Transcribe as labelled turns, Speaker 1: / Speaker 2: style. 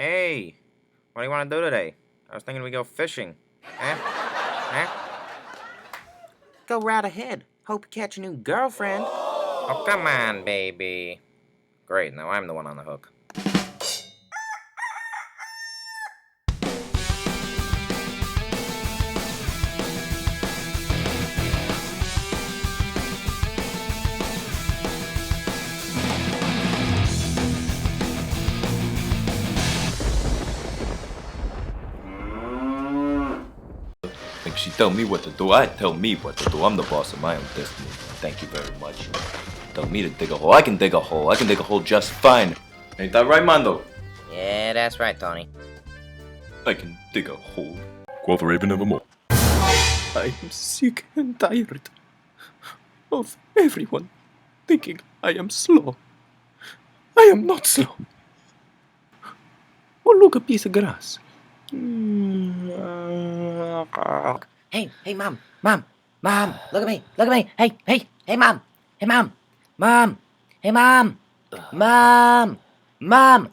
Speaker 1: Hey, what do you want to do today? I was thinking we go fishing. Eh? Eh?
Speaker 2: Go right ahead. Hope you catch a new girlfriend.
Speaker 1: Oh, come on, baby. Great, now I'm the one on the hook.
Speaker 3: Like she tell me what to do, I tell me what to do. I'm the boss of my own destiny. Thank you very much. Tell me to dig a hole. I can dig a hole. I can dig a hole just fine. Ain't that right, Mando?
Speaker 1: Yeah, that's right, Tony.
Speaker 3: I can dig a hole. Quoth Raven evermore. I am sick and tired of everyone thinking I am slow. I am not slow. Oh, look, a piece of grass.
Speaker 2: Hey, Mom, look at me. Hey, Mom, Mom, hey, Mom, Mom, Mom.